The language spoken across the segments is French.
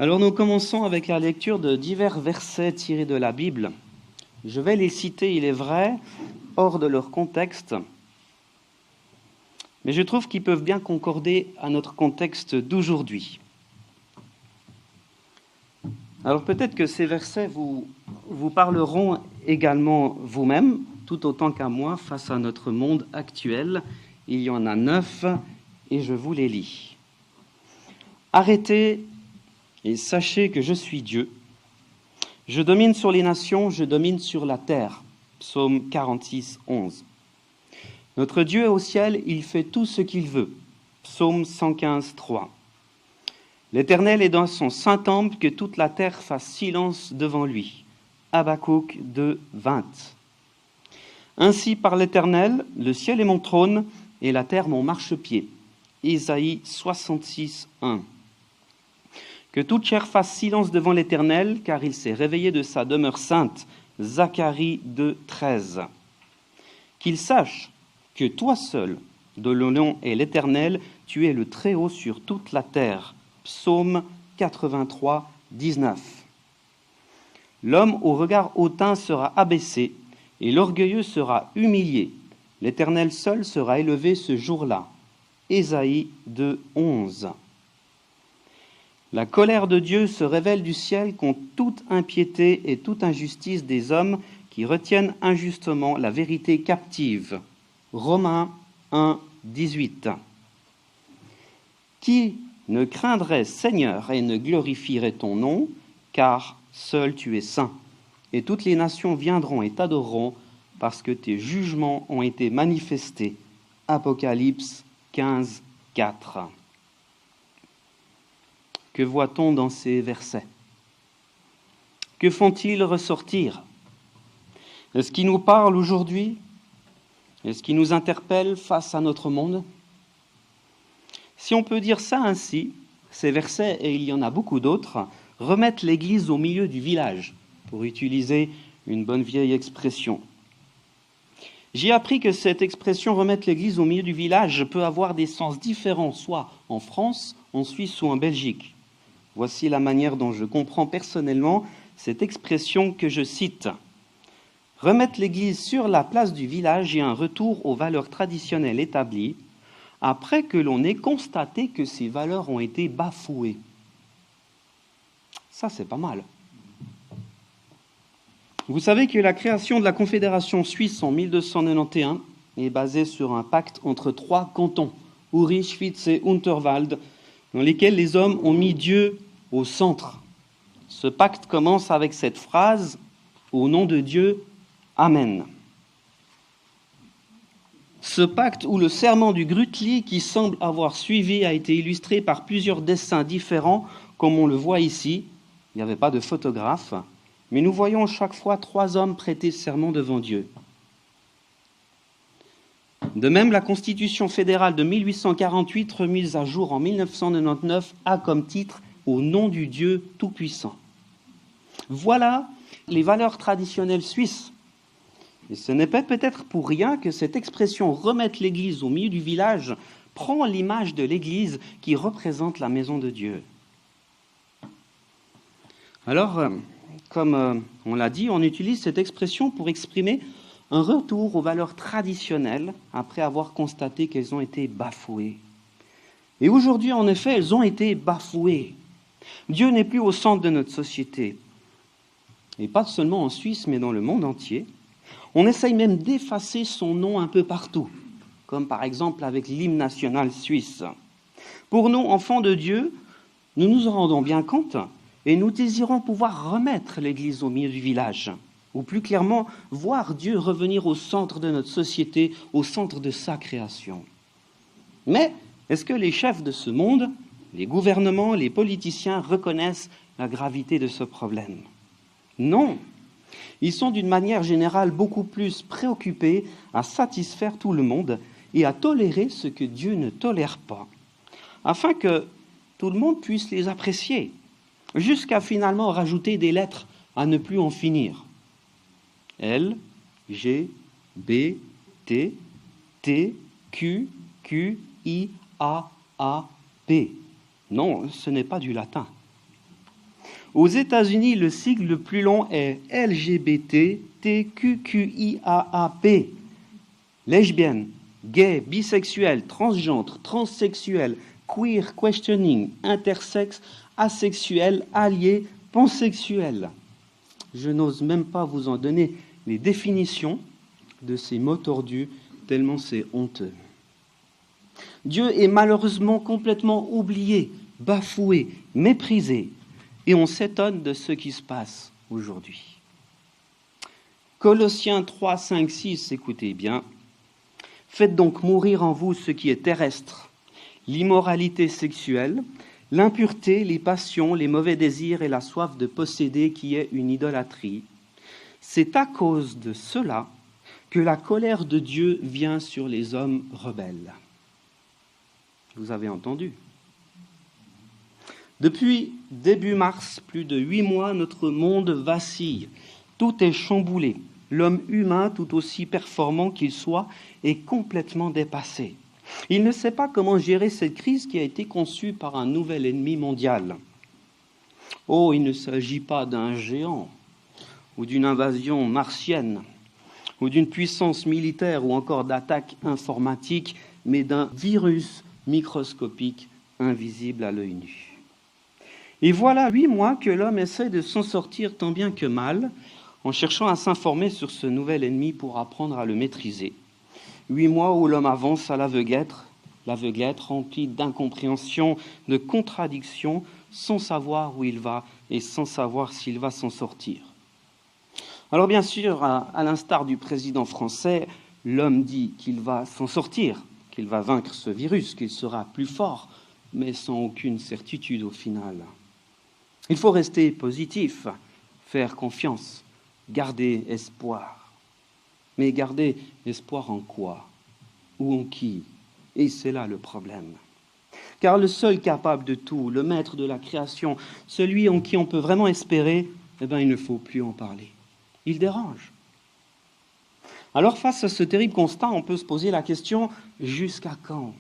Alors nous commençons avec la lecture de divers versets tirés de la Bible. Je vais les citer, il est vrai, hors de leur contexte, mais je trouve qu'ils peuvent bien concorder à notre contexte d'aujourd'hui. Alors peut-être que ces versets vous parleront également vous-même, tout autant qu'à moi, face à notre monde actuel. Il y en a 9 et je vous les lis. Arrêtez et sachez que je suis Dieu. Je domine sur les nations, je domine sur la terre. Psaume 46, 11. Notre Dieu est au ciel, il fait tout ce qu'il veut. Psaume 115, 3. L'Éternel est dans son saint temple, que toute la terre fasse silence devant lui. Habakkuk 2, 20. Ainsi par l'Éternel, le ciel est mon trône et la terre mon marchepied. Isaïe 66, 1. Que toute chair fasse silence devant l'Éternel, car il s'est réveillé de sa demeure sainte. Zacharie 2, 13. Qu'il sache que toi seul, dont le nom est l'Éternel, tu es le Très-Haut sur toute la terre. Psaume 83, 19. L'homme au regard hautain sera abaissé, et l'orgueilleux sera humilié. L'Éternel seul sera élevé ce jour-là. Ésaïe 2, 11. La colère de Dieu se révèle du ciel contre toute impiété et toute injustice des hommes qui retiennent injustement la vérité captive. Romains 1, 18. Qui ne craindrait Seigneur et ne glorifierait ton nom, car seul tu es saint, et toutes les nations viendront et t'adoreront, parce que tes jugements ont été manifestés. Apocalypse 15, 4. Que voit-on dans ces versets? Que font-ils ressortir? Est-ce qu'ils nous parlent aujourd'hui? Est-ce qu'ils nous interpellent face à notre monde? Si on peut dire ça ainsi, ces versets, et il y en a beaucoup d'autres, remettent l'Église au milieu du village, pour utiliser une bonne vieille expression. J'ai appris que cette expression « remettre l'Église au milieu du village » peut avoir des sens différents, soit en France, en Suisse ou en Belgique. Voici la manière dont je comprends personnellement cette expression que je cite. Remettre l'Église sur la place du village et un retour aux valeurs traditionnelles établies, après que l'on ait constaté que ces valeurs ont été bafouées. Ça, c'est pas mal. Vous savez que la création de la Confédération suisse en 1291 est basée sur un pacte entre 3 cantons, Uri, Schwyz et Unterwald, dans lesquels les hommes ont mis Dieu au centre. Ce pacte commence avec cette phrase « Au nom de Dieu, Amen ». Ce pacte ou le serment du Grütli qui semble avoir suivi a été illustré par plusieurs dessins différents, comme on le voit ici. Il n'y avait pas de photographe, mais nous voyons chaque fois 3 hommes prêter serment devant Dieu. De même, la Constitution fédérale de 1848, remise à jour en 1999, a comme titre « Au nom du Dieu Tout-Puissant ». Voilà les valeurs traditionnelles suisses. Et ce n'est pas peut-être pour rien que cette expression « remettre l'Église au milieu du village » prend l'image de l'Église qui représente la maison de Dieu. Alors, comme on l'a dit, on utilise cette expression pour exprimer un retour aux valeurs traditionnelles après avoir constaté qu'elles ont été bafouées. Et aujourd'hui, en effet, elles ont été bafouées. Dieu n'est plus au centre de notre société. Et pas seulement en Suisse, mais dans le monde entier. On essaye même d'effacer son nom un peu partout, comme par exemple avec l'hymne national suisse. Pour nous, enfants de Dieu, nous nous en rendons bien compte et nous désirons pouvoir remettre l'Église au milieu du village, ou plus clairement, voir Dieu revenir au centre de notre société, au centre de sa création. Mais est-ce que les chefs de ce monde, les gouvernements, les politiciens reconnaissent la gravité de ce problème? Non. Ils sont d'une manière générale beaucoup plus préoccupés à satisfaire tout le monde et à tolérer ce que Dieu ne tolère pas, afin que tout le monde puisse les apprécier, jusqu'à finalement rajouter des lettres à ne plus en finir. L, G, B, T, T, Q, I, A, P. Non, ce n'est pas du latin. Aux États-Unis, le sigle le plus long est LGBTQQIAAP. Lesbienne, gay, bisexuel, transgenre, transsexuel, queer, questioning, intersexe, asexuel, allié, pansexuel. Je n'ose même pas vous en donner les définitions de ces mots tordus, tellement c'est honteux. Dieu est malheureusement complètement oublié, bafoué, méprisé, et on s'étonne de ce qui se passe aujourd'hui. Colossiens 3, 5, 6, écoutez bien. « Faites donc mourir en vous ce qui est terrestre, l'immoralité sexuelle, l'impureté, les passions, les mauvais désirs et la soif de posséder qui est une idolâtrie. C'est à cause de cela que la colère de Dieu vient sur les hommes rebelles. » Vous avez entendu. Depuis début mars, plus de 8 mois, notre monde vacille. Tout est chamboulé. L'homme humain, tout aussi performant qu'il soit, est complètement dépassé. Il ne sait pas comment gérer cette crise qui a été conçue par un nouvel ennemi mondial. Oh, il ne s'agit pas d'un géant, ou d'une invasion martienne, ou d'une puissance militaire, ou encore d'attaque informatique, mais d'un virus microscopique invisible à l'œil nu. Et voilà 8 mois que l'homme essaie de s'en sortir tant bien que mal, en cherchant à s'informer sur ce nouvel ennemi pour apprendre à le maîtriser. 8 mois où l'homme avance à l'aveuglette rempli d'incompréhension, de contradictions, sans savoir où il va et sans savoir s'il va s'en sortir. Alors bien sûr, à l'instar du président français, l'homme dit qu'il va s'en sortir, qu'il va vaincre ce virus, qu'il sera plus fort, mais sans aucune certitude au final. Il faut rester positif, faire confiance, garder espoir. Mais garder espoir en quoi? Ou en qui? Et c'est là le problème. Car le seul capable de tout, le maître de la création, celui en qui on peut vraiment espérer, il ne faut plus en parler. Il dérange. Alors face à ce terrible constat, on peut se poser la question, jusqu'à quand?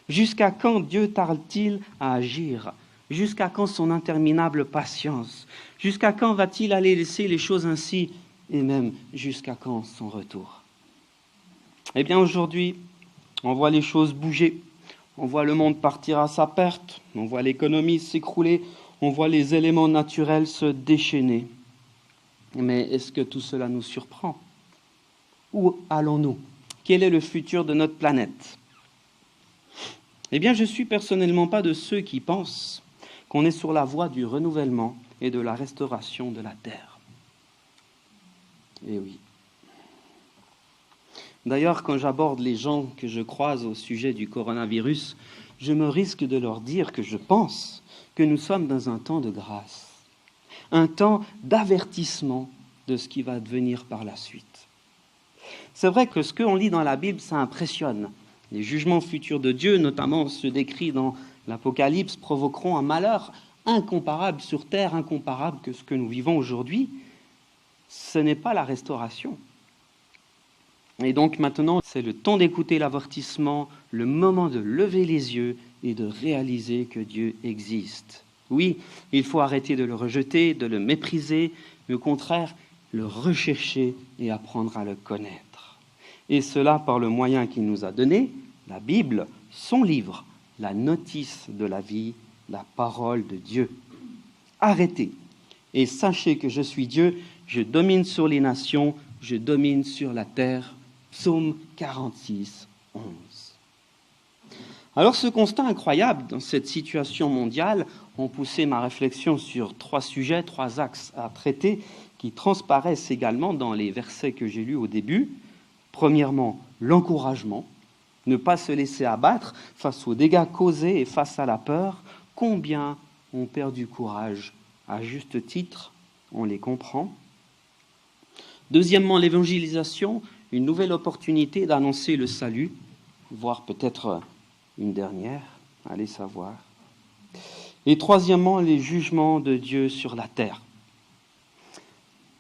Jusqu'à quand Dieu tarde-t-il à agir? Jusqu'à quand son interminable patience? Jusqu'à quand va-t-il aller laisser les choses ainsi? Et même jusqu'à quand son retour? Eh bien aujourd'hui, on voit les choses bouger. On voit le monde partir à sa perte. On voit l'économie s'écrouler. On voit les éléments naturels se déchaîner. Mais est-ce que tout cela nous surprend? Où allons-nous? Quel est le futur de notre planète? Eh bien, je ne suis personnellement pas de ceux qui pensent qu'on est sur la voie du renouvellement et de la restauration de la Terre. Eh oui. D'ailleurs, quand j'aborde les gens que je croise au sujet du coronavirus, je me risque de leur dire que je pense que nous sommes dans un temps de grâce, un temps d'avertissement de ce qui va devenir par la suite. C'est vrai que ce qu'on lit dans la Bible, ça impressionne. Les jugements futurs de Dieu, notamment ceux décrits dans l'Apocalypse, provoqueront un malheur incomparable sur terre, incomparable que ce que nous vivons aujourd'hui. Ce n'est pas la restauration. Et donc maintenant, c'est le temps d'écouter l'avertissement, le moment de lever les yeux et de réaliser que Dieu existe. Oui, il faut arrêter de le rejeter, de le mépriser, mais au contraire, le rechercher et apprendre à le connaître. Et cela par le moyen qu'il nous a donné, la Bible, son livre, la notice de la vie, la parole de Dieu. Arrêtez et sachez que je suis Dieu, je domine sur les nations, je domine sur la terre. Psaume 46, 11. Alors ce constat incroyable dans cette situation mondiale ont poussé ma réflexion sur 3 sujets, 3 axes à traiter qui transparaissent également dans les versets que j'ai lus au début. Premièrement, l'encouragement, ne pas se laisser abattre face aux dégâts causés et face à la peur. Combien ont perdu courage? À juste titre, on les comprend. Deuxièmement, l'évangélisation, une nouvelle opportunité d'annoncer le salut, voire peut-être une dernière, allez savoir. Et troisièmement, les jugements de Dieu sur la terre.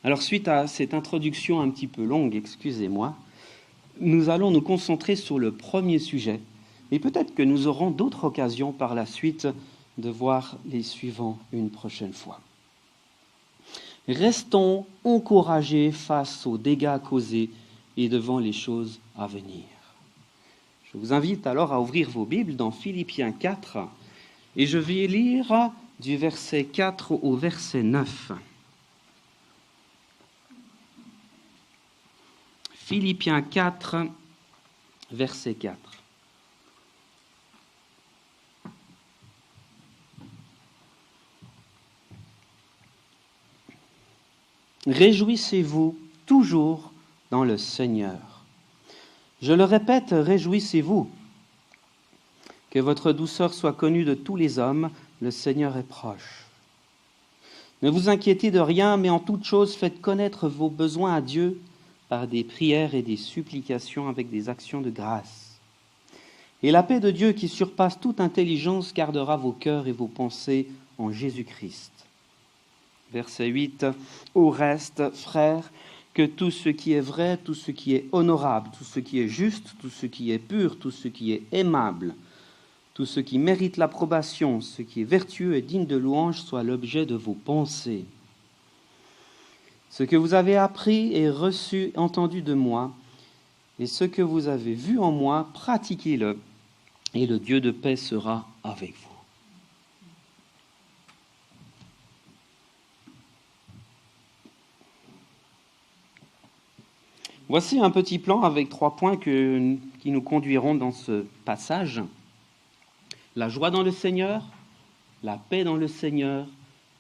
Alors suite à cette introduction un petit peu longue, excusez-moi, nous allons nous concentrer sur le premier sujet et peut-être que nous aurons d'autres occasions par la suite de voir les suivants une prochaine fois. Restons encouragés face aux dégâts causés et devant les choses à venir. Je vous invite alors à ouvrir vos Bibles dans Philippiens 4 et je vais lire du verset 4 au verset 9. Philippiens 4, verset 4. Réjouissez-vous toujours dans le Seigneur. Je le répète, réjouissez-vous. Que votre douceur soit connue de tous les hommes, le Seigneur est proche. Ne vous inquiétez de rien, mais en toute chose, faites connaître vos besoins à Dieu par des prières et des supplications avec des actions de grâce. Et la paix de Dieu qui surpasse toute intelligence gardera vos cœurs et vos pensées en Jésus-Christ. Verset 8. Au reste, frères, que tout ce qui est vrai, tout ce qui est honorable, tout ce qui est juste, tout ce qui est pur, tout ce qui est aimable, tout ce qui mérite l'approbation, ce qui est vertueux et digne de louange soit l'objet de vos pensées. Ce que vous avez appris et reçu, entendu de moi, et ce que vous avez vu en moi, pratiquez-le, et le Dieu de paix sera avec vous. Voici un petit plan avec 3 points qui nous conduiront dans ce passage. La joie dans le Seigneur, la paix dans le Seigneur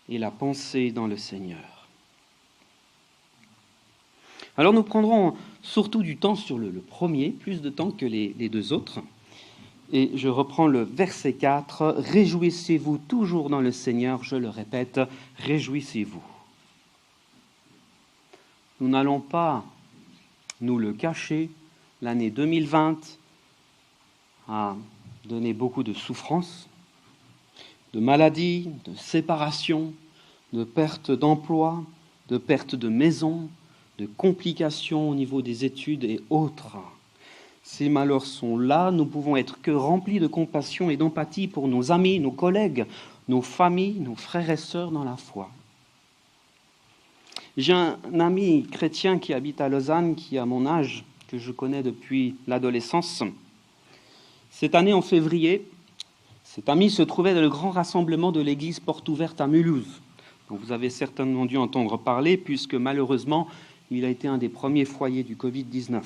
et la pensée dans le Seigneur. Alors nous prendrons surtout du temps sur le premier, plus de temps que les 2 autres. Et je reprends le verset 4. « Réjouissez-vous toujours dans le Seigneur », je le répète, réjouissez-vous. Nous n'allons pas nous le cacher, l'année 2020 a donné beaucoup de souffrances, de maladies, de séparations, de pertes d'emploi, de pertes de maison, de complications au niveau des études et autres. Ces malheurs sont là, nous pouvons être que remplis de compassion et d'empathie pour nos amis, nos collègues, nos familles, nos frères et sœurs dans la foi. J'ai un ami chrétien qui habite à Lausanne, qui a mon âge, que je connais depuis l'adolescence. Cette année, en février, cet ami se trouvait dans le grand rassemblement de l'église Porte Ouverte à Mulhouse, dont vous avez certainement dû entendre parler, puisque malheureusement, il a été un des premiers foyers du Covid-19.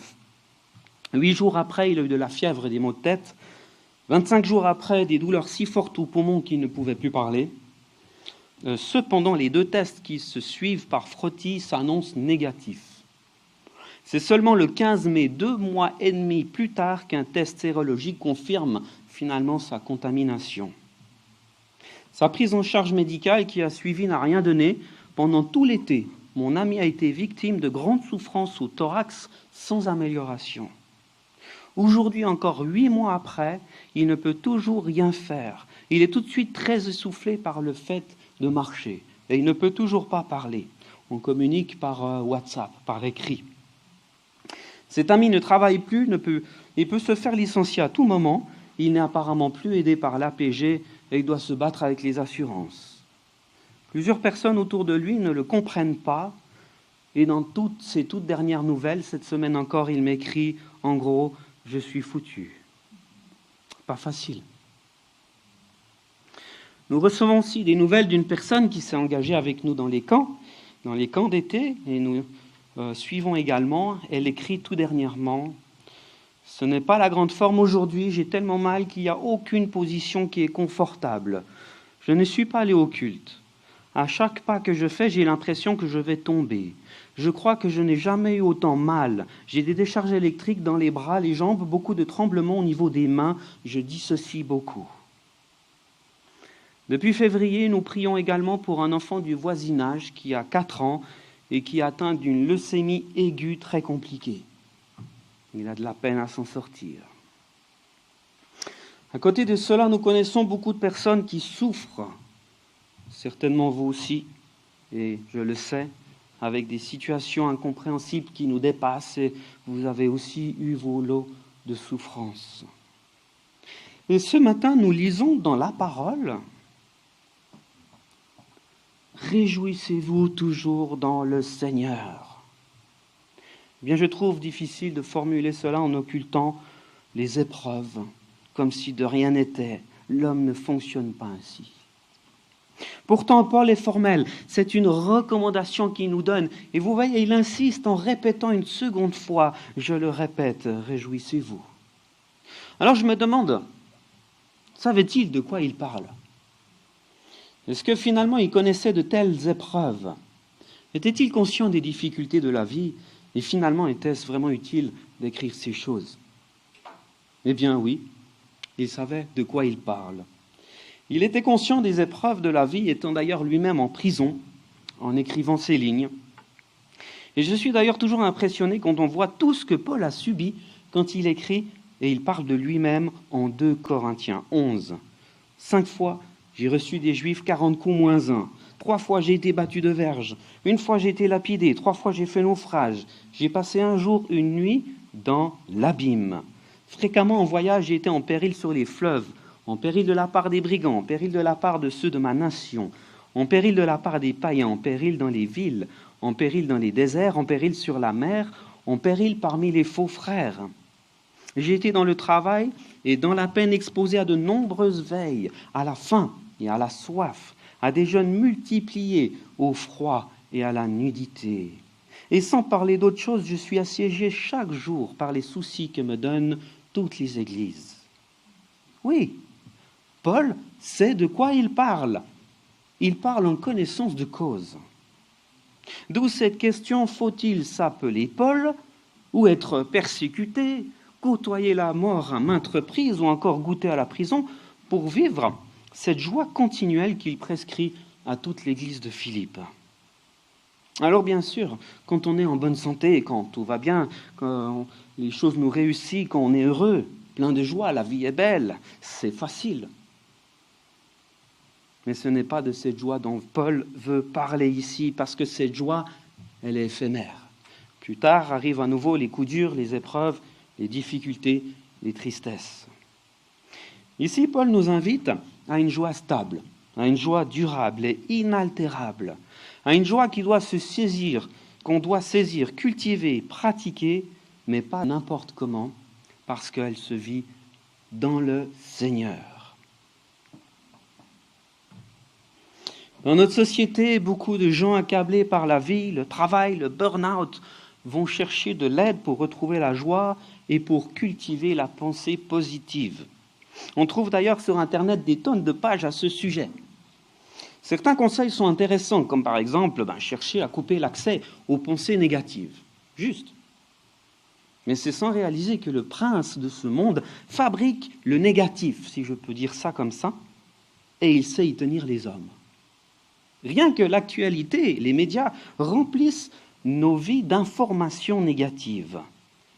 8 jours après, il a eu de la fièvre et des maux de tête. 25 jours après, des douleurs si fortes aux poumons qu'il ne pouvait plus parler. Cependant, les 2 tests qui se suivent par frottis s'annoncent négatifs. C'est seulement le 15 mai, 2 mois et demi plus tard, qu'un test sérologique confirme finalement sa contamination. Sa prise en charge médicale qui a suivi n'a rien donné. Pendant tout l'été, mon ami a été victime de grandes souffrances au thorax sans amélioration. Aujourd'hui, encore 8 mois après, il ne peut toujours rien faire. Il est tout de suite très essoufflé par le fait de marcher. Et il ne peut toujours pas parler. On communique par WhatsApp, par écrit. Cet ami ne travaille plus, il peut se faire licencier à tout moment. Il n'est apparemment plus aidé par l'APG et il doit se battre avec les assurances. Plusieurs personnes autour de lui ne le comprennent pas. Et dans toutes ces toutes dernières nouvelles, cette semaine encore, il m'écrit en gros « Je suis foutu ». Pas facile. Nous recevons aussi des nouvelles d'une personne qui s'est engagée avec nous dans les camps d'été, et nous suivons également. Elle écrit tout dernièrement « Ce n'est pas la grande forme aujourd'hui, j'ai tellement mal qu'il n'y a aucune position qui est confortable. Je ne suis pas allé au culte. À chaque pas que je fais, j'ai l'impression que je vais tomber. Je crois que je n'ai jamais eu autant mal. J'ai des décharges électriques dans les bras, les jambes, beaucoup de tremblements au niveau des mains. Je dissocie beaucoup. » Depuis février, nous prions également pour un enfant du voisinage qui a 4 ans et qui est atteint d'une leucémie aiguë très compliquée. Il a de la peine à s'en sortir. À côté de cela, nous connaissons beaucoup de personnes qui souffrent, certainement vous aussi, et je le sais, avec des situations incompréhensibles qui nous dépassent, et vous avez aussi eu vos lots de souffrances. Et ce matin, nous lisons dans la parole réjouissez-vous toujours dans le Seigneur. Eh bien, je trouve difficile de formuler cela en occultant les épreuves, comme si de rien n'était. L'homme ne fonctionne pas ainsi. Pourtant, Paul est formel. C'est une recommandation qu'il nous donne. Et vous voyez, il insiste en répétant une seconde fois, je le répète, réjouissez-vous. Alors je me demande, savait-il de quoi il parle ? Est-ce que finalement il connaissait de telles épreuves ? Était-il conscient des difficultés de la vie ? Et finalement, était-ce vraiment utile d'écrire ces choses ? Eh bien oui, il savait de quoi il parle. Il était conscient des épreuves de la vie, étant d'ailleurs lui-même en prison, en écrivant ces lignes. Et je suis d'ailleurs toujours impressionné quand on voit tout ce que Paul a subi quand il écrit, et il parle de lui-même en 2 Corinthiens 11. 5 fois, j'ai reçu des Juifs 40 coups moins 1. 3 fois, j'ai été battu de verge. 1 fois, j'ai été lapidé. 3 fois, j'ai fait naufrage. J'ai passé un jour, une nuit dans l'abîme. Fréquemment en voyage, j'ai été en péril sur les fleuves, en péril de la part des brigands, en péril de la part de ceux de ma nation, en péril de la part des païens, en péril dans les villes, en péril dans les déserts, en péril sur la mer, en péril parmi les faux frères. J'ai été dans le travail et dans la peine exposé à de nombreuses veilles, à la faim et à la soif, à des jeûnes multipliés, au froid et à la nudité. Et sans parler d'autre chose, je suis assiégé chaque jour par les soucis que me donnent toutes les églises. Oui, Paul sait de quoi il parle. Il parle en connaissance de cause. D'où cette question, faut-il s'appeler Paul ou être persécuté, côtoyer la mort à maintes reprises ou encore goûter à la prison pour vivre cette joie continuelle qu'il prescrit à toute l'église de Philippe? Alors bien sûr, quand on est en bonne santé, quand tout va bien, quand les choses nous réussissent, quand on est heureux, plein de joie, la vie est belle, c'est facile. Mais ce n'est pas de cette joie dont Paul veut parler ici, parce que cette joie, elle est éphémère. Plus tard arrivent à nouveau les coups durs, les épreuves, les difficultés, les tristesses. Ici, Paul nous invite à une joie stable, à une joie durable et inaltérable, à une joie qui doit se saisir, qu'on doit saisir, cultiver, pratiquer, mais pas n'importe comment, parce qu'elle se vit dans le Seigneur. Dans notre société, beaucoup de gens accablés par la vie, le travail, le burn-out, vont chercher de l'aide pour retrouver la joie et pour cultiver la pensée positive. On trouve d'ailleurs sur Internet des tonnes de pages à ce sujet. Certains conseils sont intéressants, comme par exemple chercher à couper l'accès aux pensées négatives. Juste. Mais c'est sans réaliser que le prince de ce monde fabrique le négatif, si je peux dire ça comme ça, et il sait y tenir les hommes. Rien que l'actualité, les médias remplissent nos vies d'informations négatives.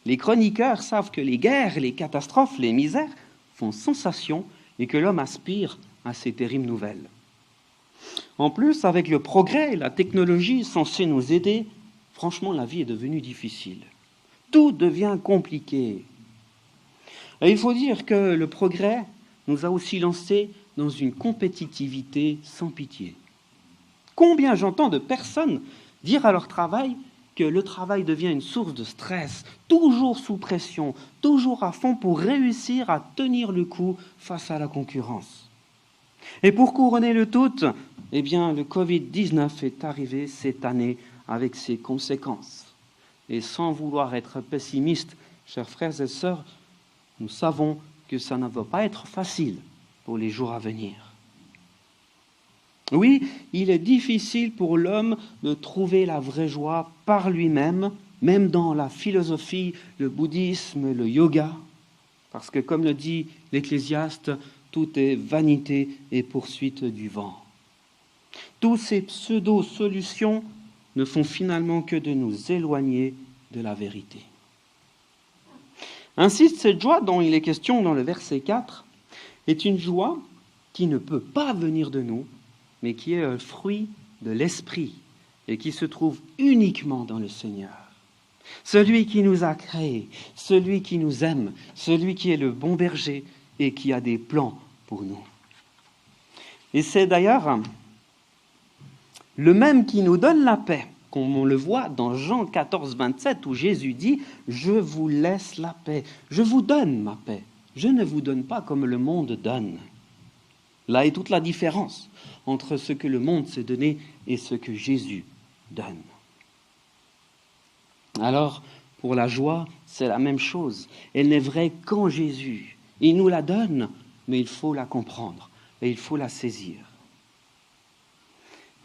Les chroniqueurs savent que les guerres, les catastrophes, les misères font sensation et que l'homme aspire à ces terribles nouvelles. En plus, avec le progrès et la technologie censée nous aider, franchement, la vie est devenue difficile. Tout devient compliqué. Et il faut dire que le progrès nous a aussi lancés dans une compétitivité sans pitié. Combien j'entends de personnes dire à leur travail que le travail devient une source de stress, toujours sous pression, toujours à fond pour réussir à tenir le coup face à la concurrence. Et pour couronner le tout, eh bien, le Covid-19 est arrivé cette année avec ses conséquences. Et sans vouloir être pessimiste, chers frères et sœurs, nous savons que ça ne va pas être facile pour les jours à venir. Oui, il est difficile pour l'homme de trouver la vraie joie par lui-même, même dans la philosophie, le bouddhisme, le yoga, parce que comme le dit l'Ecclésiaste, tout est vanité et poursuite du vent. Tous ces pseudo-solutions ne font finalement que de nous éloigner de la vérité. Ainsi, cette joie dont il est question dans le verset 4 est une joie qui ne peut pas venir de nous, mais qui est un fruit de l'Esprit et qui se trouve uniquement dans le Seigneur. Celui qui nous a créés, celui qui nous aime, celui qui est le bon berger et qui a des plans pour nous. Et c'est d'ailleurs Le même qui nous donne la paix, comme on le voit dans Jean 14, 27, où Jésus dit « Je vous laisse la paix, je vous donne ma paix, je ne vous donne pas comme le monde donne ». Là est toute la différence entre ce que le monde s'est donné et ce que Jésus donne. Alors, pour la joie, c'est la même chose. Elle n'est vraie qu'en Jésus. Il nous la donne, mais il faut la comprendre et il faut la saisir.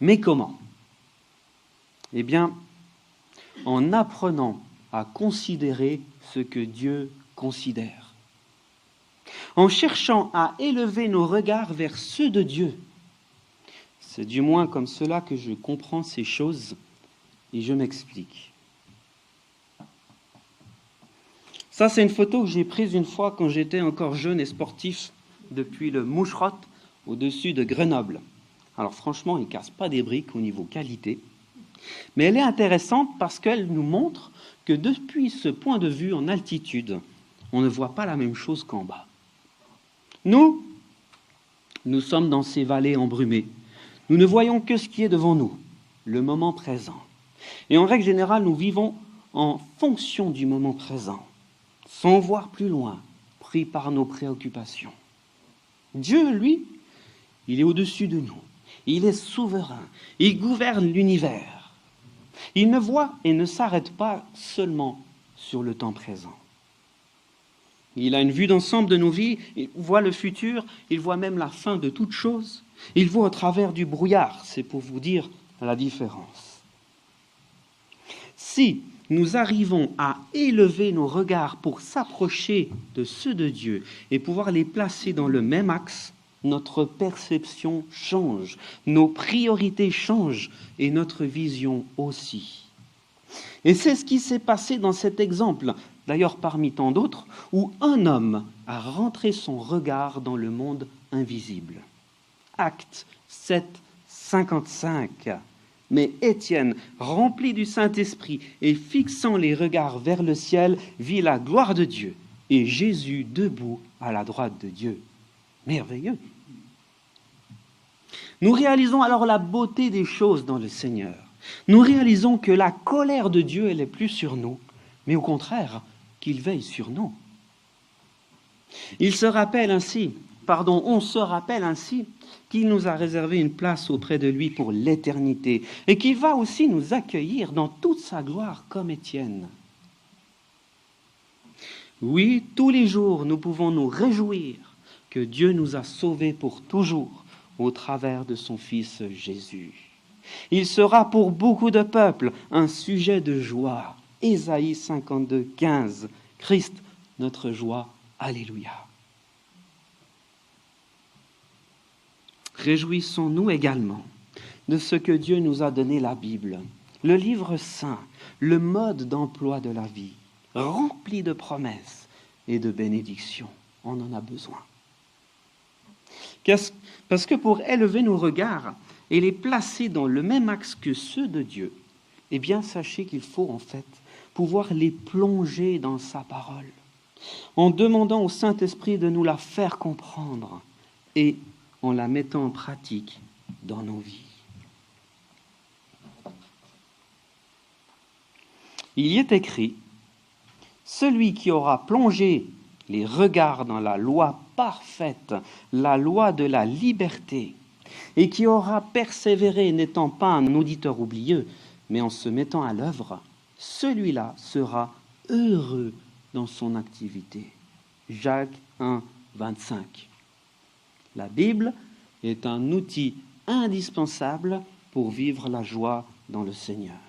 Mais comment ? Eh bien, en apprenant à considérer ce que Dieu considère. En cherchant à élever nos regards vers ceux de Dieu. C'est du moins comme cela que je comprends ces choses et je m'explique. Ça, c'est une photo que j'ai prise une fois quand j'étais encore jeune et sportif depuis le Moucherotte au-dessus de Grenoble. Alors franchement, il ne casse pas des briques au niveau qualité, mais elle est intéressante parce qu'elle nous montre que depuis ce point de vue en altitude, on ne voit pas la même chose qu'en bas. Nous sommes dans ces vallées embrumées. Nous ne voyons que ce qui est devant nous, le moment présent. Et en règle générale, nous vivons en fonction du moment présent, sans voir plus loin, pris par nos préoccupations. Dieu, lui, il est au-dessus de nous. Il est souverain. Il gouverne l'univers. Il ne voit et ne s'arrête pas seulement sur le temps présent. Il a une vue d'ensemble de nos vies, il voit le futur, il voit même la fin de toute chose. Il voit au travers du brouillard, c'est pour vous dire la différence. Si nous arrivons à élever nos regards pour s'approcher de ceux de Dieu et pouvoir les placer dans le même axe, notre perception change, nos priorités changent et notre vision aussi. Et c'est ce qui s'est passé dans cet exemple, d'ailleurs parmi tant d'autres, où un homme a rentré son regard dans le monde invisible. Acte 7, 55. Mais Étienne, rempli du Saint-Esprit et fixant les regards vers le ciel, vit la gloire de Dieu et Jésus debout à la droite de Dieu. Merveilleux. Nous réalisons alors la beauté des choses dans le Seigneur. Nous réalisons que la colère de Dieu, elle n'est plus sur nous, mais au contraire, qu'il veille sur nous. On se rappelle ainsi qu'il nous a réservé une place auprès de lui pour l'éternité et qu'il va aussi nous accueillir dans toute sa gloire comme Étienne. Oui, tous les jours, nous pouvons nous réjouir que Dieu nous a sauvés pour toujours au travers de son Fils Jésus. Il sera pour beaucoup de peuples un sujet de joie. Ésaïe 52, 15. Christ, notre joie. Alléluia. Réjouissons-nous également de ce que Dieu nous a donné la Bible, le livre saint, le mode d'emploi de la vie, rempli de promesses et de bénédictions. On en a besoin. Parce que pour élever nos regards et les placer dans le même axe que ceux de Dieu, eh bien, sachez qu'il faut en fait pouvoir les plonger dans sa parole, en demandant au Saint-Esprit de nous la faire comprendre et en la mettant en pratique dans nos vies. Il y est écrit, « Celui qui aura plongé les regards dans la loi parfaite, la loi de la liberté, et qui aura persévéré n'étant pas un auditeur oublieux, mais en se mettant à l'œuvre, celui-là sera heureux dans son activité. » Jacques 1, 25. La Bible est un outil indispensable pour vivre la joie dans le Seigneur.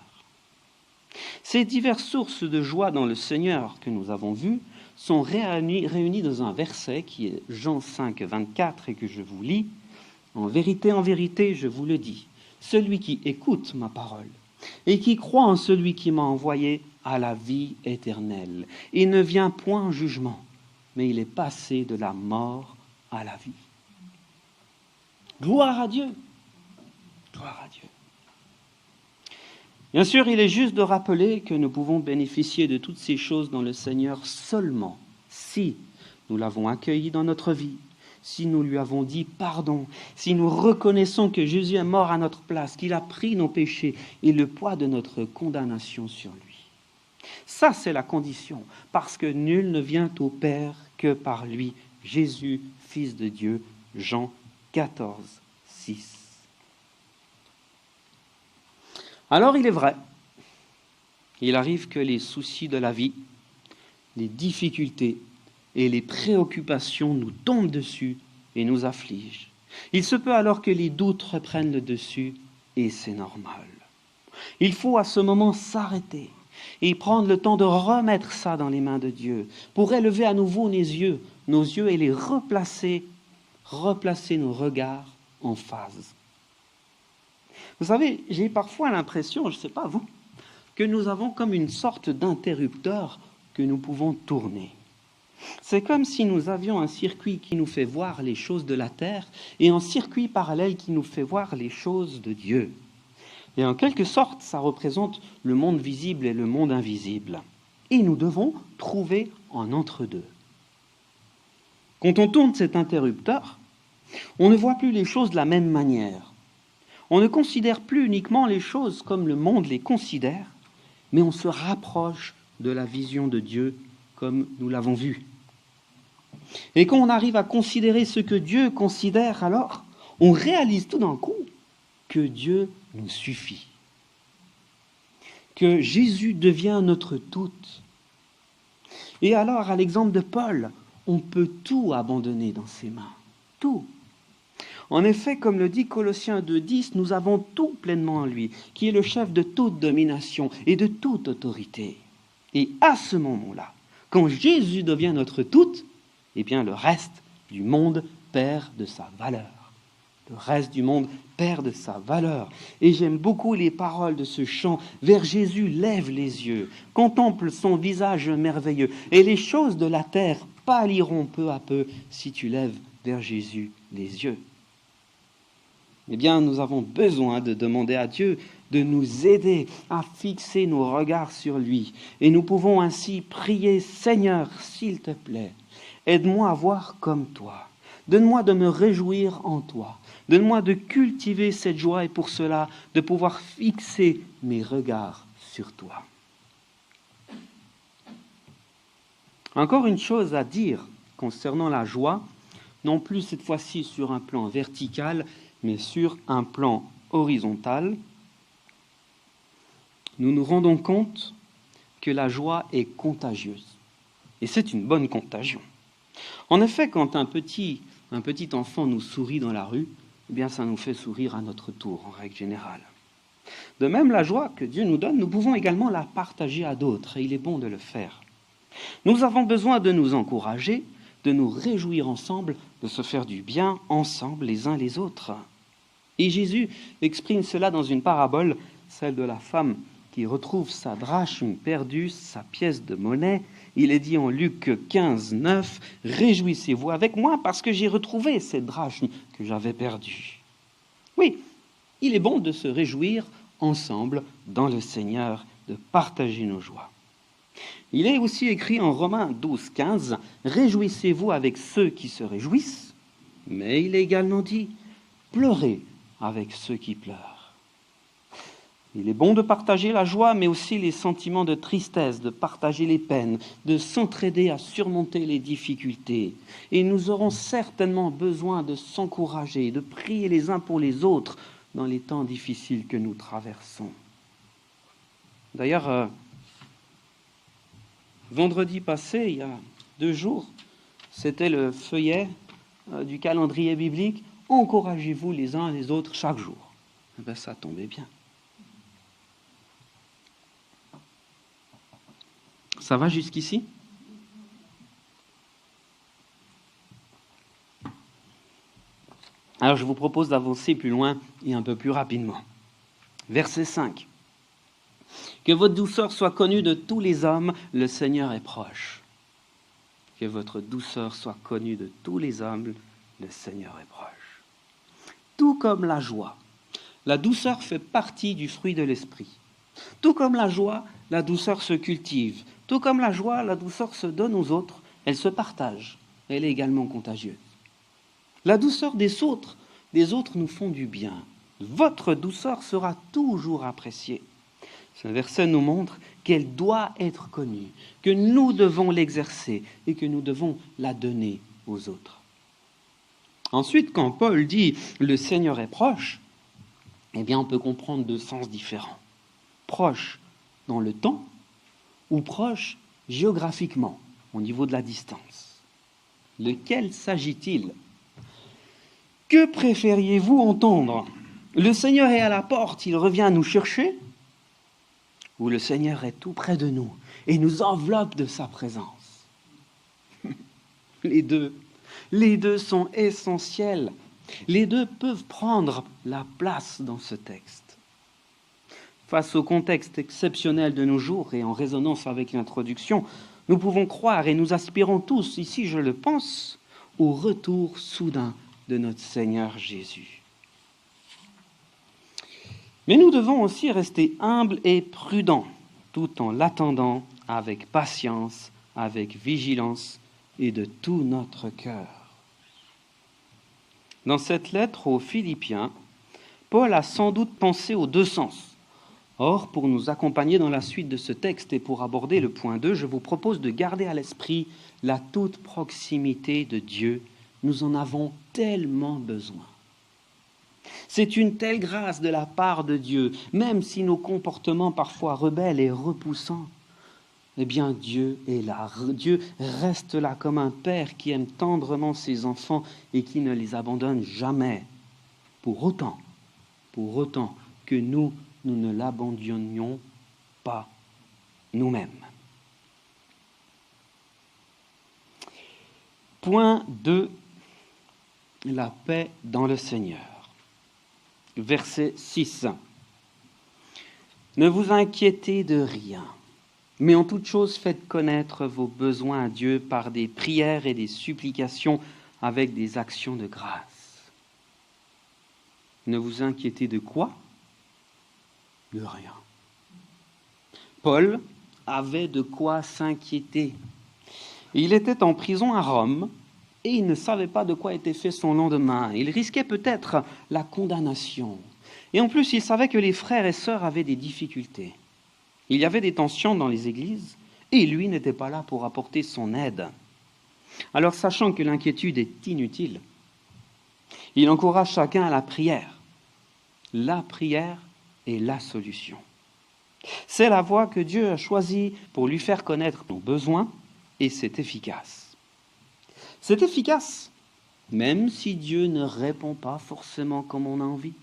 Ces diverses sources de joie dans le Seigneur que nous avons vues sont réunies dans un verset qui est Jean 5, 24 et que je vous lis. « En vérité, je vous le dis, celui qui écoute ma parole et qui croit en celui qui m'a envoyé a la vie éternelle et ne vient point en jugement, mais il est passé de la mort à la vie. » Gloire à Dieu. Gloire à Dieu. Bien sûr, il est juste de rappeler que nous pouvons bénéficier de toutes ces choses dans le Seigneur seulement si nous l'avons accueilli dans notre vie, si nous lui avons dit pardon, si nous reconnaissons que Jésus est mort à notre place, qu'il a pris nos péchés et le poids de notre condamnation sur lui. Ça, c'est la condition, parce que nul ne vient au Père que par lui, Jésus, Fils de Dieu, Jean 14, 6. Alors il est vrai, il arrive que les soucis de la vie, les difficultés et les préoccupations nous tombent dessus et nous affligent. Il se peut alors que les doutes reprennent le dessus et c'est normal. Il faut à ce moment s'arrêter et prendre le temps de remettre ça dans les mains de Dieu pour élever à nouveau nos yeux et les replacer nos regards en phase. Vous savez, j'ai parfois l'impression, je ne sais pas vous, que nous avons comme une sorte d'interrupteur que nous pouvons tourner. C'est comme si nous avions un circuit qui nous fait voir les choses de la terre et un circuit parallèle qui nous fait voir les choses de Dieu. Et en quelque sorte, ça représente le monde visible et le monde invisible. Et nous devons trouver un entre-deux. Quand on tourne cet interrupteur, on ne voit plus les choses de la même manière. On ne considère plus uniquement les choses comme le monde les considère, mais on se rapproche de la vision de Dieu comme nous l'avons vu. Et quand on arrive à considérer ce que Dieu considère, alors on réalise tout d'un coup que Dieu nous suffit, que Jésus devient notre tout. Et alors, à l'exemple de Paul, on peut tout abandonner dans ses mains, tout. En effet, comme le dit Colossiens 2,10, nous avons tout pleinement en lui, qui est le chef de toute domination et de toute autorité. Et à ce moment-là, quand Jésus devient notre tout, eh bien le reste du monde perd de sa valeur. Le reste du monde perd de sa valeur. Et j'aime beaucoup les paroles de ce chant. Vers Jésus, lève les yeux, contemple son visage merveilleux, et les choses de la terre pâliront peu à peu si tu lèves vers Jésus les yeux. Eh bien, nous avons besoin de demander à Dieu de nous aider à fixer nos regards sur lui. Et nous pouvons ainsi prier, Seigneur, s'il te plaît, aide-moi à voir comme toi. Donne-moi de me réjouir en toi. Donne-moi de cultiver cette joie et pour cela, de pouvoir fixer mes regards sur toi. Encore une chose à dire concernant la joie, non plus cette fois-ci sur un plan vertical, mais sur un plan horizontal. Nous nous rendons compte que la joie est contagieuse. Et c'est une bonne contagion. En effet, quand un petit enfant nous sourit dans la rue, eh bien ça nous fait sourire à notre tour, en règle générale. De même, la joie que Dieu nous donne, nous pouvons également la partager à d'autres, et il est bon de le faire. Nous avons besoin de nous encourager, de nous réjouir ensemble, de se faire du bien ensemble les uns les autres. Et Jésus exprime cela dans une parabole, celle de la femme qui retrouve sa drachme perdue, sa pièce de monnaie. Il est dit en Luc 15, 9, « Réjouissez-vous avec moi parce que j'ai retrouvé cette drachme que j'avais perdue. » Oui, il est bon de se réjouir ensemble dans le Seigneur, de partager nos joies. Il est aussi écrit en Romains 12, 15, « Réjouissez-vous avec ceux qui se réjouissent. » Mais il est également dit, « Pleurez avec ceux qui pleurent. » Il est bon de partager la joie, mais aussi les sentiments de tristesse, de partager les peines, de s'entraider à surmonter les difficultés. Et nous aurons certainement besoin de s'encourager, de prier les uns pour les autres dans les temps difficiles que nous traversons. D'ailleurs, vendredi passé, il y a 2 jours, c'était le feuillet du calendrier biblique. Encouragez-vous les uns les autres chaque jour. Eh bien, ça tombait bien. Ça va jusqu'ici? Alors, je vous propose d'avancer plus loin et un peu plus rapidement. Verset 5. Que votre douceur soit connue de tous les hommes, le Seigneur est proche. Que votre douceur soit connue de tous les hommes, le Seigneur est proche. Tout comme la joie, la douceur fait partie du fruit de l'esprit. Tout comme la joie, la douceur se cultive. Tout comme la joie, la douceur se donne aux autres, elle se partage. Elle est également contagieuse. La douceur des autres nous font du bien. Votre douceur sera toujours appréciée. Ce verset nous montre qu'elle doit être connue, que nous devons l'exercer et que nous devons la donner aux autres. Ensuite, quand Paul dit « le Seigneur est proche », eh bien on peut comprendre deux sens différents. Proche dans le temps ou proche géographiquement, au niveau de la distance. Lequel s'agit-il ? Que préfériez-vous entendre ? Le Seigneur est à la porte, il revient nous chercher ? Ou le Seigneur est tout près de nous et nous enveloppe de sa présence ? Les deux sont essentiels. Les deux peuvent prendre la place dans ce texte. Face au contexte exceptionnel de nos jours et en résonance avec l'introduction, nous pouvons croire et nous aspirons tous, ici je le pense, au retour soudain de notre Seigneur Jésus. Mais nous devons aussi rester humbles et prudents, tout en l'attendant avec patience, avec vigilance et de tout notre cœur. Dans cette lettre aux Philippiens, Paul a sans doute pensé aux deux sens. Or, pour nous accompagner dans la suite de ce texte et pour aborder le point 2, je vous propose de garder à l'esprit la toute proximité de Dieu. Nous en avons tellement besoin. C'est une telle grâce de la part de Dieu, même si nos comportements parfois rebelles et repoussants, eh bien Dieu est là. Dieu reste là comme un père qui aime tendrement ses enfants et qui ne les abandonne jamais. Pour autant que nous ne l'abandonnions pas nous-mêmes. Point 2. La paix dans le Seigneur. Verset 6. Ne vous inquiétez de rien, mais en toute chose faites connaître vos besoins à Dieu par des prières et des supplications avec des actions de grâce. Ne vous inquiétez de quoi ? De rien. Paul avait de quoi s'inquiéter. Il était en prison à Rome et il ne savait pas de quoi était fait son lendemain. Il risquait peut-être la condamnation. Et en plus, il savait que les frères et sœurs avaient des difficultés. Il y avait des tensions dans les églises et lui n'était pas là pour apporter son aide. Alors, sachant que l'inquiétude est inutile, il encourage chacun à la prière. La prière est la solution. C'est la voie que Dieu a choisie pour lui faire connaître nos besoins et c'est efficace. C'est efficace, même si Dieu ne répond pas forcément comme on a envie.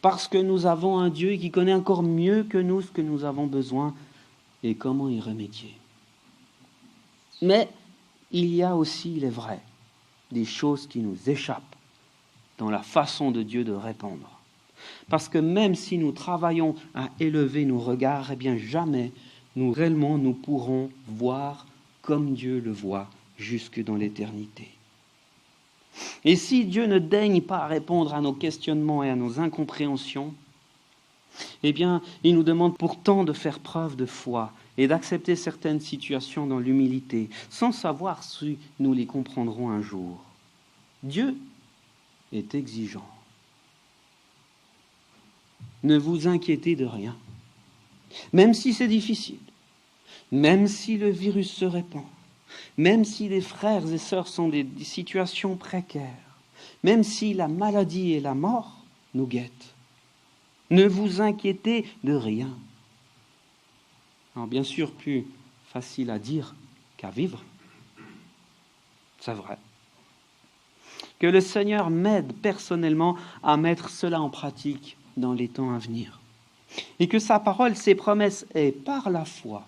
Parce que nous avons un Dieu qui connaît encore mieux que nous ce que nous avons besoin et comment y remédier. Mais il y a aussi, il est vrai, des choses qui nous échappent dans la façon de Dieu de répondre. Parce que même si nous travaillons à élever nos regards, eh bien jamais nous pourrons voir comme Dieu le voit jusque dans l'éternité. Et si Dieu ne daigne pas répondre à nos questionnements et à nos incompréhensions, eh bien, il nous demande pourtant de faire preuve de foi et d'accepter certaines situations dans l'humilité, sans savoir si nous les comprendrons un jour. Dieu est exigeant. Ne vous inquiétez de rien, même si c'est difficile, même si le virus se répand, même si les frères et sœurs sont des situations précaires, même si la maladie et la mort nous guettent. Ne vous inquiétez de rien. Alors bien sûr, plus facile à dire qu'à vivre. C'est vrai. Que le Seigneur m'aide personnellement à mettre cela en pratique dans les temps à venir. Et que sa parole, ses promesses aient par la foi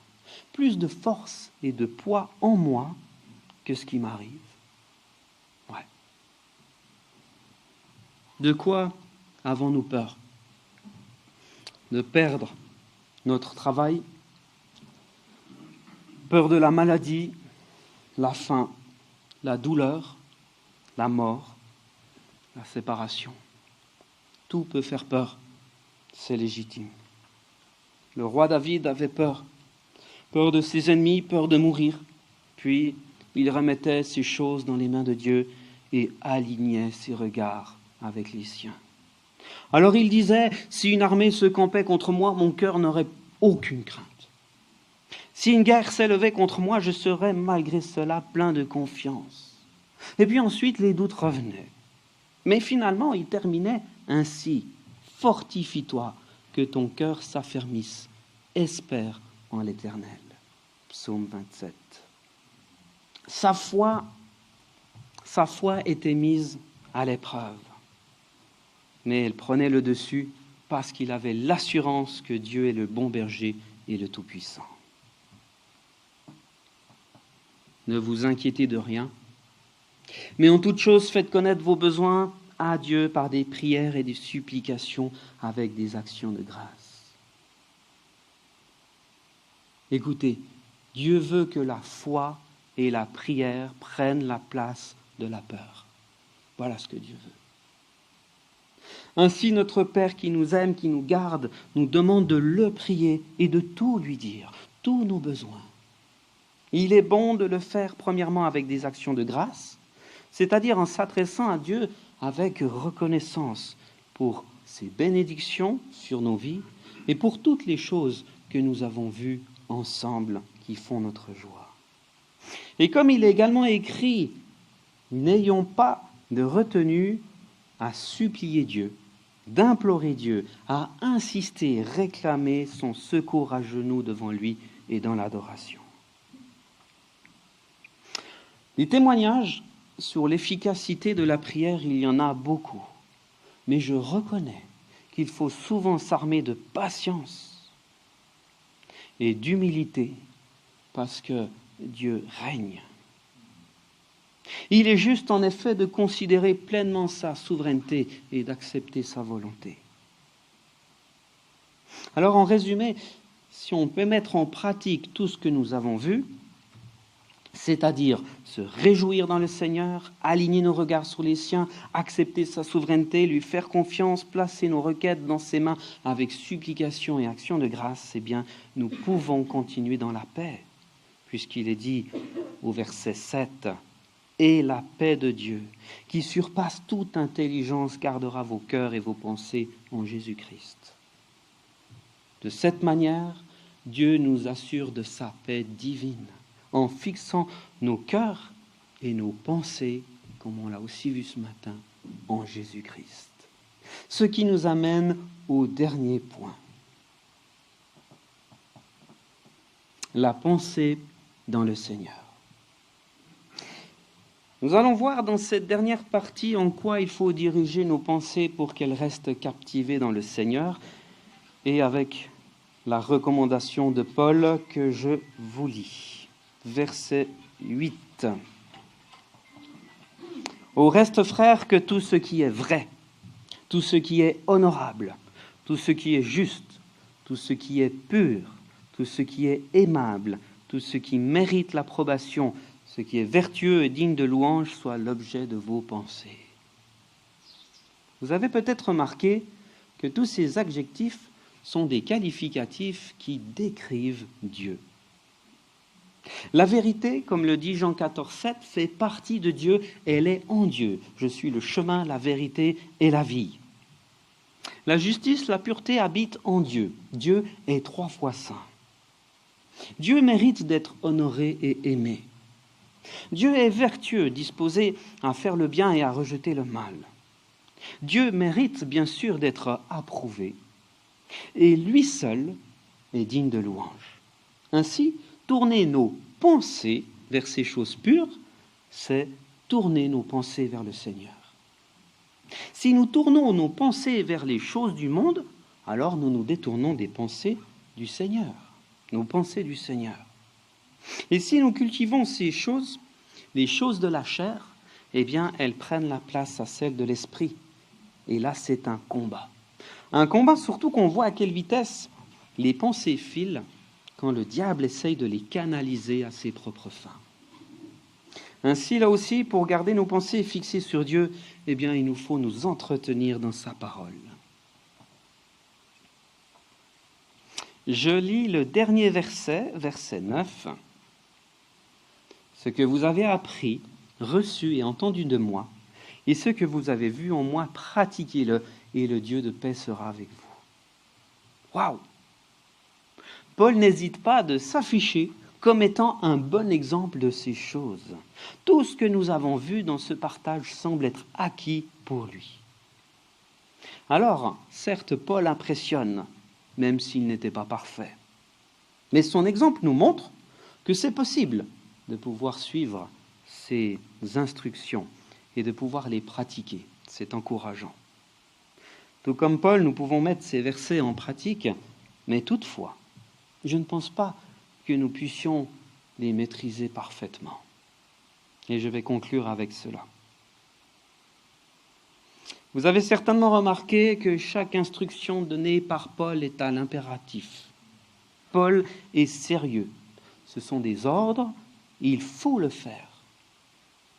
plus de force et de poids en moi que ce qui m'arrive. Ouais. De quoi avons-nous peur ? De perdre notre travail, peur de la maladie, la faim, la douleur, la mort, la séparation. Tout peut faire peur, c'est légitime. Le roi David avait peur de ses ennemis, peur de mourir. Puis il remettait ces choses dans les mains de Dieu et alignait ses regards avec les siens. Alors il disait, si une armée se campait contre moi, mon cœur n'aurait aucune crainte. Si une guerre s'élevait contre moi, je serais malgré cela plein de confiance. Et puis ensuite, les doutes revenaient. Mais finalement, il terminait ainsi. Fortifie-toi, que ton cœur s'affermisse. Espère en l'Éternel. Psaume 27. Sa foi était mise à l'épreuve. Mais elle prenait le dessus parce qu'il avait l'assurance que Dieu est le bon berger et le Tout-Puissant. Ne vous inquiétez de rien, mais en toute chose faites connaître vos besoins à Dieu par des prières et des supplications avec des actions de grâce. Écoutez, Dieu veut que la foi et la prière prennent la place de la peur. Voilà ce que Dieu veut. Ainsi, notre Père qui nous aime, qui nous garde, nous demande de le prier et de tout lui dire, tous nos besoins. Il est bon de le faire premièrement avec des actions de grâce, c'est-à-dire en s'adressant à Dieu avec reconnaissance pour ses bénédictions sur nos vies et pour toutes les choses que nous avons vues ensemble qui font notre joie. Et comme il est également écrit, n'ayons pas de retenue à supplier Dieu, d'implorer Dieu, à insister, réclamer son secours à genoux devant lui et dans l'adoration. Les témoignages sur l'efficacité de la prière, il y en a beaucoup. Mais je reconnais qu'il faut souvent s'armer de patience et d'humilité parce que Dieu règne. Il est juste en effet de considérer pleinement sa souveraineté et d'accepter sa volonté. Alors en résumé, si on peut mettre en pratique tout ce que nous avons vu, c'est-à-dire se réjouir dans le Seigneur, aligner nos regards sur les siens, accepter sa souveraineté, lui faire confiance, placer nos requêtes dans ses mains avec supplication et action de grâce, eh bien, nous pouvons continuer dans la paix, puisqu'il est dit au verset 7, « Et la paix de Dieu, qui surpasse toute intelligence, gardera vos cœurs et vos pensées en Jésus-Christ. » De cette manière, Dieu nous assure de sa paix divine, en fixant nos cœurs et nos pensées, comme on l'a aussi vu ce matin, en Jésus-Christ. Ce qui nous amène au dernier point. La pensée dans le Seigneur. Nous allons voir dans cette dernière partie en quoi il faut diriger nos pensées pour qu'elles restent captivées dans le Seigneur, et avec la recommandation de Paul que je vous lis. Verset 8. Au reste, frères, que tout ce qui est vrai, tout ce qui est honorable, tout ce qui est juste, tout ce qui est pur, tout ce qui est aimable, tout ce qui mérite l'approbation, ce qui est vertueux et digne de louange, soit l'objet de vos pensées. Vous avez peut-être remarqué que tous ces adjectifs sont des qualificatifs qui décrivent Dieu. La vérité, comme le dit Jean 14,7, fait partie de Dieu, elle est en Dieu. Je suis le chemin, la vérité et la vie. La justice, la pureté habitent en Dieu. Dieu est 3 fois saint. Dieu mérite d'être honoré et aimé. Dieu est vertueux, disposé à faire le bien et à rejeter le mal. Dieu mérite bien sûr d'être approuvé. Et lui seul est digne de louange. Ainsi, tourner nos pensées vers ces choses pures, c'est tourner nos pensées vers le Seigneur. Si nous tournons nos pensées vers les choses du monde, alors nous nous détournons des pensées du Seigneur, nos pensées du Seigneur. Et si nous cultivons ces choses, les choses de la chair, eh bien, elles prennent la place à celles de l'esprit. Et là, c'est un combat. Un combat surtout qu'on voit à quelle vitesse les pensées filent quand le diable essaye de les canaliser à ses propres fins. Ainsi, là aussi, pour garder nos pensées fixées sur Dieu, eh bien, il nous faut nous entretenir dans sa parole. Je lis le dernier verset, verset 9. « Ce que vous avez appris, reçu et entendu de moi, Et ce que vous avez vu en moi, pratiquez-le, et le Dieu de paix sera avec vous. Waouh! Paul n'hésite pas de s'afficher comme étant un bon exemple de ces choses. Tout ce que nous avons vu dans ce partage semble être acquis pour lui. Alors, certes, Paul impressionne, même s'il n'était pas parfait. Mais son exemple nous montre que c'est possible de pouvoir suivre ces instructions et de pouvoir les pratiquer. C'est encourageant. Tout comme Paul, nous pouvons mettre ces versets en pratique, mais toutefois, je ne pense pas que nous puissions les maîtriser parfaitement. Et je vais conclure avec cela. Vous avez certainement remarqué que chaque instruction donnée par Paul est à l'impératif. Paul est sérieux. Ce sont des ordres, et il faut le faire.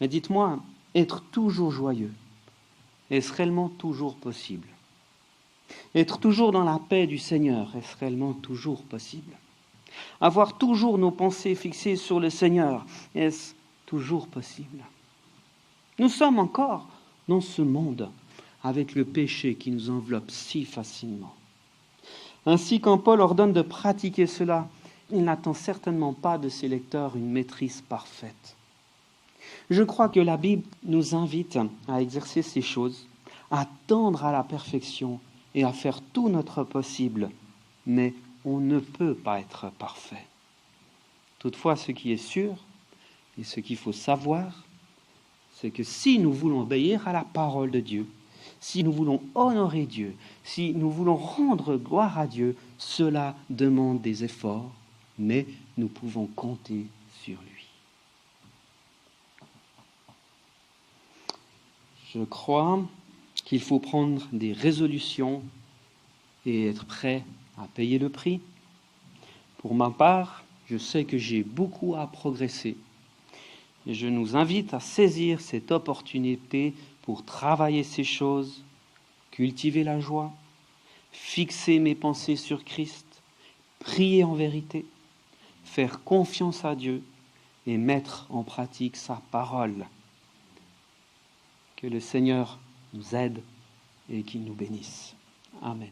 Mais dites-moi, être toujours joyeux, est-ce réellement toujours possible? Être toujours dans la paix du Seigneur, est-ce réellement toujours possible? Avoir toujours nos pensées fixées sur le Seigneur, est-ce toujours possible? Nous sommes encore dans ce monde avec le péché qui nous enveloppe si facilement. Ainsi, quand Paul ordonne de pratiquer cela, il n'attend certainement pas de ses lecteurs une maîtrise parfaite. Je crois que la Bible nous invite à exercer ces choses, à tendre à la perfection et à faire tout notre possible, mais on ne peut pas être parfait. Toutefois, ce qui est sûr et ce qu'il faut savoir, c'est que si nous voulons obéir à la parole de Dieu, si nous voulons honorer Dieu, si nous voulons rendre gloire à Dieu, cela demande des efforts, mais nous pouvons compter sur lui. Je crois qu'il faut prendre des résolutions et être prêt à payer le prix. Pour ma part, je sais que j'ai beaucoup à progresser et je nous invite à saisir cette opportunité pour travailler ces choses, cultiver la joie, fixer mes pensées sur Christ, prier en vérité, faire confiance à Dieu et mettre en pratique sa parole. Que le Seigneur nous aide et qu'il nous bénisse. Amen.